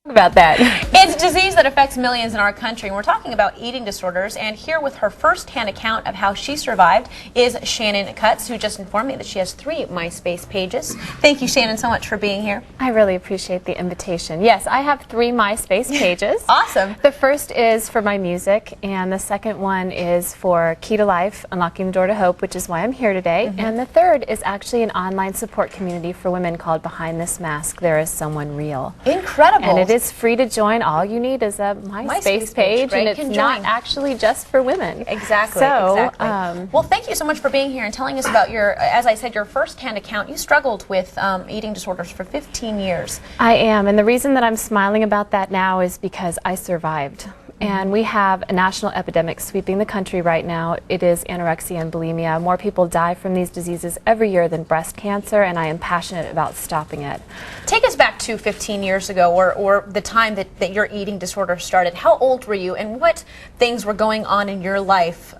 About that. It's a disease that affects millions in our country, and we're talking about eating disorders. And here with her first-hand account of how she survived is Shannon, who just informed me that she has 3 MySpace pages. Thank you, Shannon, so much for being here. I really appreciate the invitation. Yes, I have 3 MySpace pages. Awesome. The first is for my music, and the second one is for Key to Life, Unlocking the Door to Hope, which is why I'm here today. And the third is actually an online support community for women called Behind This Mask, There Is Someone Real. Incredible. And it is free to join. All you need is a MySpace page, right? and it's not actually just for women. Exactly. So, exactly. Well, thank you so much for being here and telling us about your, as I said, your first-hand account. You struggled with eating disorders for 15 years. I am, and the reason that I'm smiling about that now is because I survived. And we have a national epidemic sweeping the country right now. It is anorexia and bulimia. More people die from these diseases every year than breast cancer, and I am passionate about stopping it. Take us back to 15 years ago, or the time that your eating disorder started. How old were you, and what things were going on in your life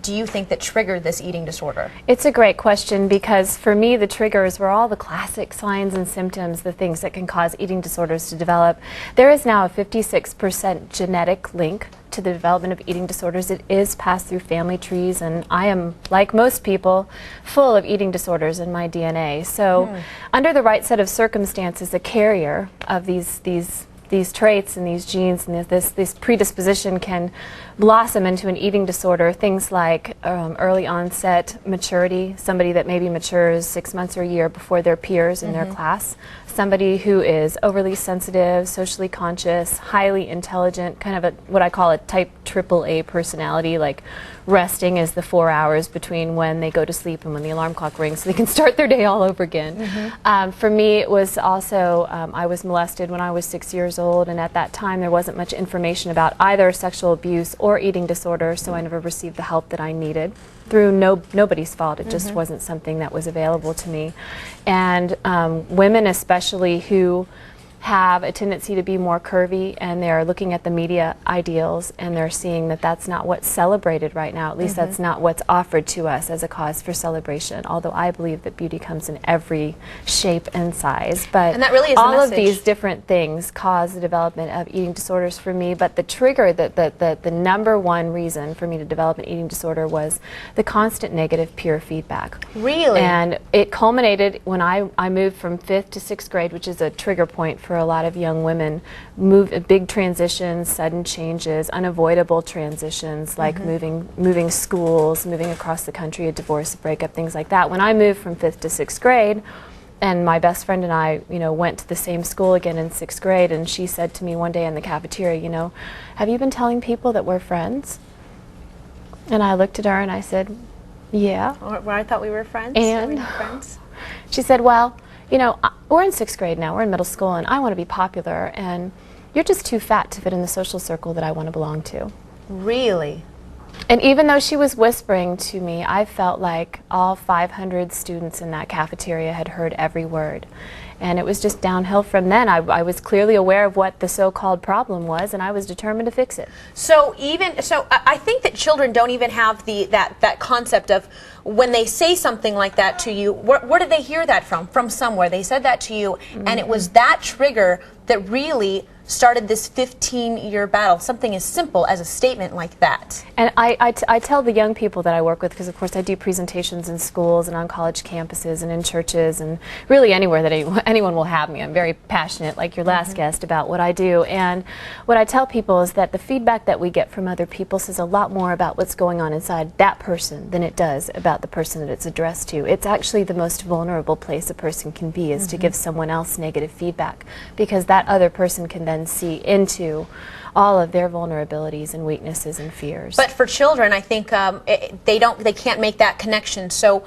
do you think that triggered this eating disorder? It's a great question, because for me the triggers were all the classic signs and symptoms, the things that can cause eating disorders to develop. There is now a 56% genetic link to the development of eating disorders. It is passed through family trees, and I am, like most people, full of eating disorders in my DNA. So under the right set of circumstances, a carrier of these traits and these genes and this predisposition can blossom into an eating disorder. Things like early onset maturity, somebody that maybe matures 6 months or a year before their peers in their class, somebody who is overly sensitive, socially conscious, highly intelligent, kind of what I call a type AAA personality, like resting is the 4 hours between when they go to sleep and when the alarm clock rings so they can start their day all over again. For me, it was also, I was molested when I was 6 years old, and at that time there wasn't much information about either sexual abuse or eating disorder, so I never received the help that I needed. Through nobody's fault. It just wasn't something that was available to me. And women especially who have a tendency to be more curvy, and they're looking at the media ideals and they're seeing that that's not what's celebrated right now. At least that's not what's offered to us as a cause for celebration, although I believe that beauty comes in every shape and size. But and that really is all of these different things cause the development of eating disorders for me. But the trigger, the number one reason for me to develop an eating disorder was the constant negative peer feedback. Really? And it culminated when I moved from 5th to 6th grade, which is a trigger point for a lot of young women. Big transitions, sudden changes, unavoidable transitions, like moving schools, moving across the country, a divorce, a breakup, things like that. When I moved from 5th to 6th grade, and my best friend and I, went to the same school again in 6th grade, and she said to me one day in the cafeteria, have you been telling people that we're friends? And I looked at her and I said, yeah. Where I thought we were friends? And friends? She said, well, we're in 6th grade now, we're in middle school, and I want to be popular, and you're just too fat to fit in the social circle that I want to belong to. Really? And even though she was whispering to me, I felt like all 500 students in that cafeteria had heard every word. And it was just downhill from then. I was clearly aware of what the so-called problem was, and I was determined to fix it. So I think that children don't even have that concept of when they say something like that to you, where did they hear that from? From somewhere. They said that to you, and it was that trigger that really started this 15-year battle, something as simple as a statement like that. And I tell the young people that I work with, because of course I do presentations in schools and on college campuses and in churches and really anywhere that anyone will have me. I'm very passionate, like your last guest, about what I do. And what I tell people is that the feedback that we get from other people says a lot more about what's going on inside that person than it does about the person that it's addressed to. It's actually the most vulnerable place a person can be, is to give someone else negative feedback, because that other person can then see into all of their vulnerabilities and weaknesses and fears. But for children, I think they can't make that connection. So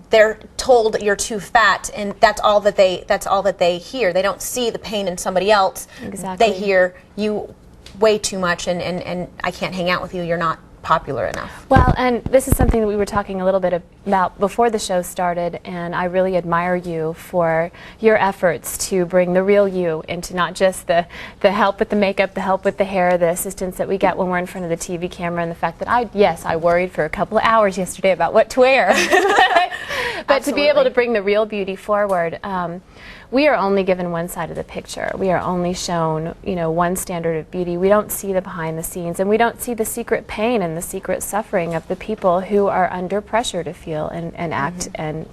they're told that you're too fat, and that's all that they hear. They don't see the pain in somebody else. Exactly. They hear you way too much, and I can't hang out with you. You're not popular enough. Well, and this is something that we were talking a little bit about before the show started, and I really admire you for your efforts to bring the real you into not just the help with the makeup, the help with the hair, the assistance that we get when we're in front of the TV camera, and the fact that I worried for a couple of hours yesterday about what to wear. But to be able to bring the real beauty forward, we are only given one side of the picture. We are only shown, one standard of beauty. We don't see the behind the scenes, and we don't see the secret pain and the secret suffering of the people who are under pressure to feel and act and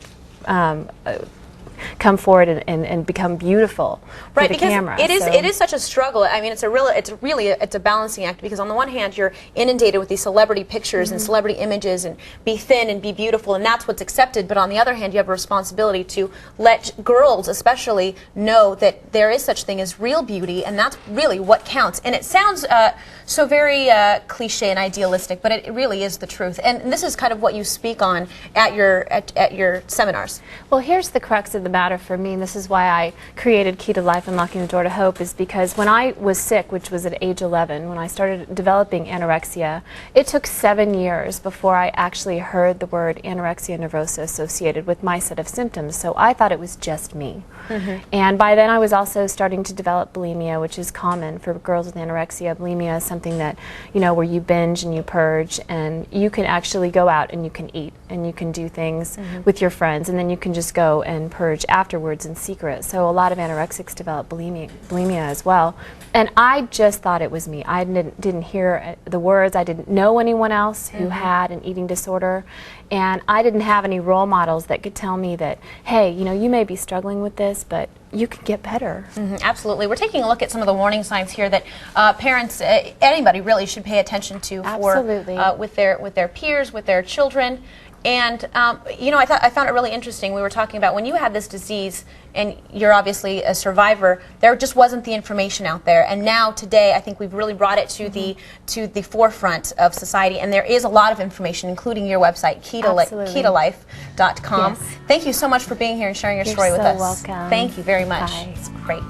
come forward and become beautiful for the camera. It is such a struggle. I mean, it's a balancing act, because on the one hand you're inundated with these celebrity pictures and celebrity images and be thin and be beautiful, and that's what's accepted, but on the other hand you have a responsibility to let girls especially know that there is such thing as real beauty, and that's really what counts. And it sounds so very cliche and idealistic, but it really is the truth. And this is kind of what you speak on at your seminars. Well, here's the crux of the matter for me, and this is why I created Key to Life, Unlocking the Door to Hope, is because when I was sick, which was at age 11, when I started developing anorexia, it took 7 years before I actually heard the word anorexia nervosa associated with my set of symptoms, so I thought it was just me. And by then I was also starting to develop bulimia, which is common for girls with anorexia. Bulimia is something that, where you binge and you purge, and you can actually go out and you can eat and you can do things with your friends, and then you can just go and purge afterwards in secret. So a lot of anorexics develop bulimia as well. And I just thought it was me. I didn't hear the words. I didn't know anyone else who had an eating disorder. And I didn't have any role models that could tell me that, hey, you may be struggling with this, but you can get better. Absolutely. We're taking a look at some of the warning signs here that parents, anybody really, should pay attention to with their peers, with their children. And I found it really interesting. We were talking about when you had this disease, and you're obviously a survivor, there just wasn't the information out there. And now today, I think we've really brought it to the forefront of society. And there is a lot of information, including your website, KETolife.com. Yes. Thank you so much for being here and sharing your story with us. You're so welcome. Thank you very much. Bye. It's great.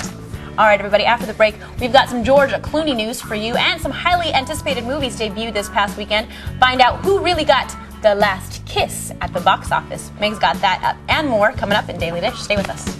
All right, everybody, after the break, we've got some George Clooney news for you and some highly anticipated movies debuted this past weekend. Find out who really got the last kiss at the box office. Meg's got that and more coming up in Daily Dish. Stay with us.